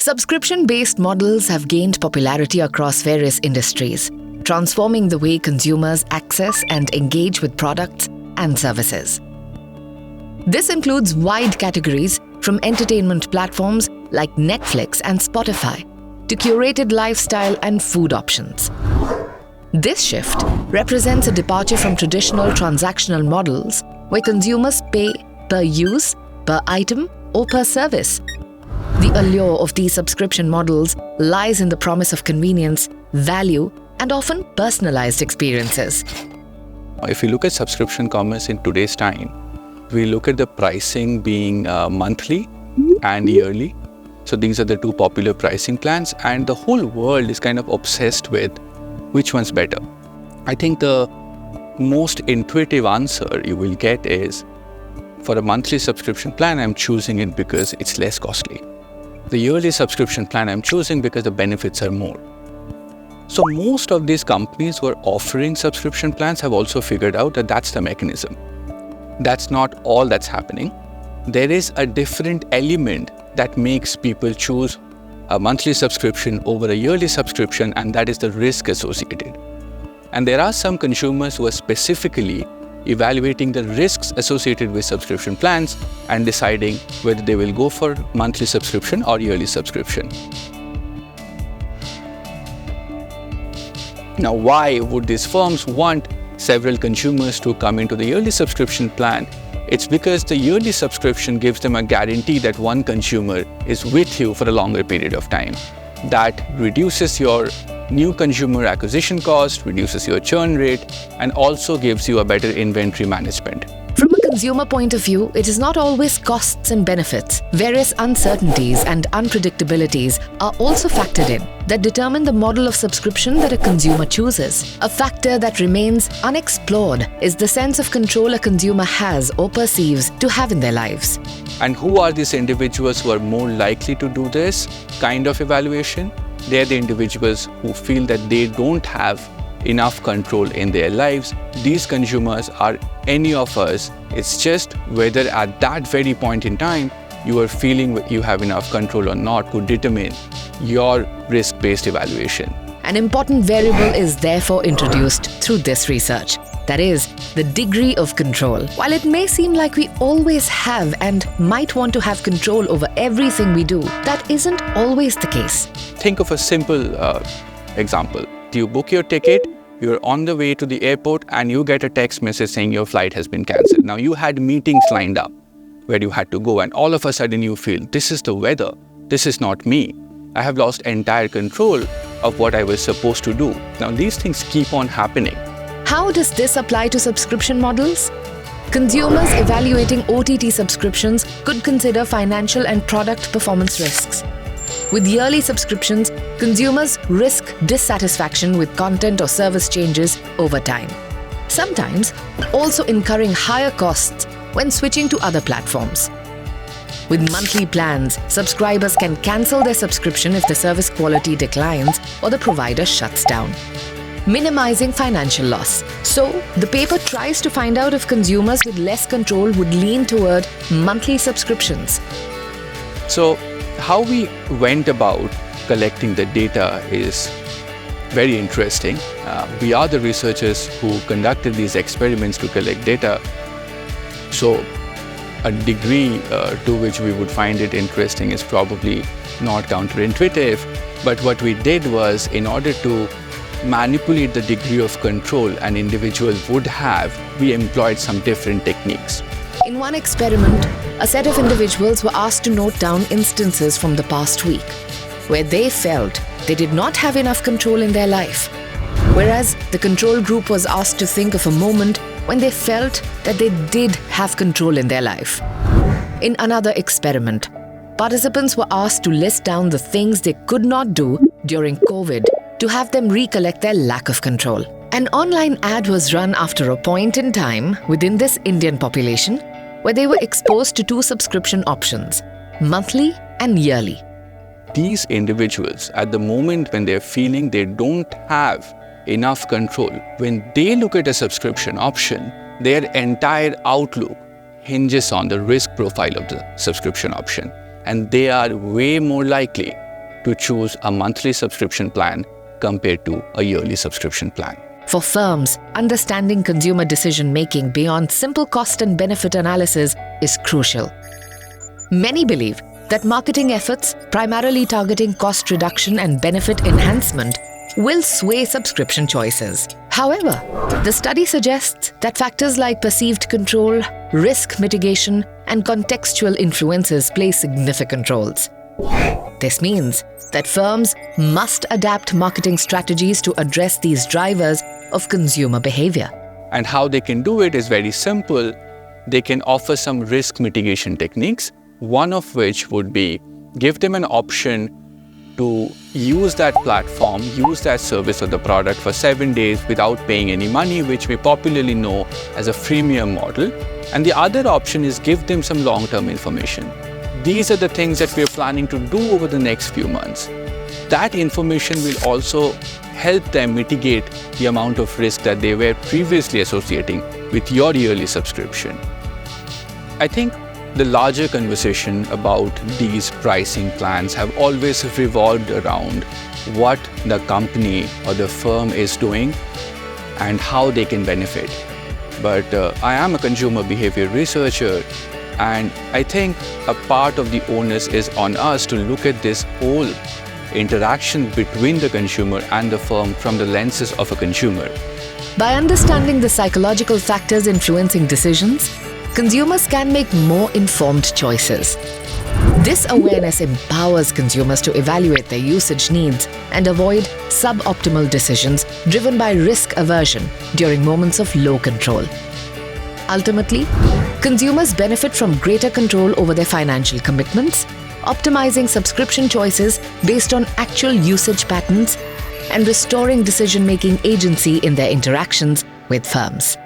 Subscription-based models have gained popularity across various industries, transforming the way consumers access and engage with products and services. This includes wide categories from entertainment platforms like Netflix and Spotify to curated lifestyle and food options. This shift represents a departure from traditional transactional models where consumers pay per use, per item, or per service. The allure of these subscription models lies in the promise of convenience, value, and often personalized experiences. If you look at subscription commerce in today's time, we look at the pricing being monthly and yearly. So these are the two popular pricing plans, and the whole world is kind of obsessed with which one's better. I think the most intuitive answer you will get is, for a monthly subscription plan, I'm choosing it because it's less costly. The yearly subscription plan I'm choosing because the benefits are more. So most of these companies who are offering subscription plans have also figured out that that's the mechanism. That's not all that's happening. There is a different element that makes people choose a monthly subscription over a yearly subscription, and that is the risk associated. And there are some consumers who are specifically evaluating the risks associated with subscription plans and deciding whether they will go for monthly subscription or yearly subscription. Now, why would these firms want several consumers to come into the yearly subscription plan? It's because the yearly subscription gives them a guarantee that one consumer is with you for a longer period of time. That reduces your new consumer acquisition cost, reduces your churn rate, and also gives you a better inventory management. From a consumer point of view, it is not always costs and benefits. Various uncertainties and unpredictabilities are also factored in that determine the model of subscription that a consumer chooses. A factor that remains unexplored is the sense of control a consumer has or perceives to have in their lives. And who are these individuals who are more likely to do this kind of evaluation? They're the individuals who feel that they don't have enough control in their lives. These consumers are any of us. It's just whether at that very point in time you are feeling you have enough control or not could determine your risk-based evaluation. An important variable is therefore introduced through this research. That is, the degree of control. While it may seem like we always have and might want to have control over everything we do, that isn't always the case. Think of a simple example. You book your ticket, you're on the way to the airport, and you get a text message saying your flight has been cancelled. Now, you had meetings lined up where you had to go, and all of a sudden you feel, this is the weather, this is not me. I have lost entire control of what I was supposed to do. Now, these things keep on happening. How does this apply to subscription models? Consumers evaluating OTT subscriptions could consider financial and product performance risks. With yearly subscriptions, consumers risk dissatisfaction with content or service changes over time, sometimes also incurring higher costs when switching to other platforms. With monthly plans, subscribers can cancel their subscription if the service quality declines or the provider shuts down, minimizing financial loss. So, the paper tries to find out if consumers with less control would lean toward monthly subscriptions. So, how we went about collecting the data is very interesting. We are the researchers who conducted these experiments to collect data. So, a degree to which we would find it interesting is probably not counterintuitive. But what we did was, in order to manipulate the degree of control an individual would have, we employed some different techniques. In one experiment, a set of individuals were asked to note down instances from the past week where they felt they did not have enough control in their life, whereas the control group was asked to think of a moment when they felt that they did have control in their life. In another experiment, participants were asked to list down the things they could not do during COVID to have them recollect their lack of control. An online ad was run after a point in time within this Indian population where they were exposed to two subscription options, monthly and yearly. These individuals, at the moment when they're feeling they don't have enough control, when they look at a subscription option, their entire outlook hinges on the risk profile of the subscription option. And they are way more likely to choose a monthly subscription plan compared to a yearly subscription plan. For firms, understanding consumer decision-making beyond simple cost and benefit analysis is crucial. Many believe that marketing efforts, primarily targeting cost reduction and benefit enhancement, will sway subscription choices. However, the study suggests that factors like perceived control, risk mitigation, and contextual influences play significant roles. This means that firms must adapt marketing strategies to address these drivers of consumer behavior. And how they can do it is very simple. They can offer some risk mitigation techniques, one of which would be give them an option to use that platform, use that service or the product for 7 days without paying any money, which we popularly know as a freemium model. And the other option is give them some long-term information. These are the things that we're planning to do over the next few months. That information will also help them mitigate the amount of risk that they were previously associating with your yearly subscription. I think the larger conversation about these pricing plans have always revolved around what the company or the firm is doing and how they can benefit. But I am a consumer behavior researcher, and I think a part of the onus is on us to look at this whole interaction between the consumer and the firm from the lenses of a consumer. By understanding the psychological factors influencing decisions, consumers can make more informed choices. This awareness empowers consumers to evaluate their usage needs and avoid suboptimal decisions driven by risk aversion during moments of low control. Ultimately, consumers benefit from greater control over their financial commitments, optimizing subscription choices based on actual usage patterns, and restoring decision-making agency in their interactions with firms.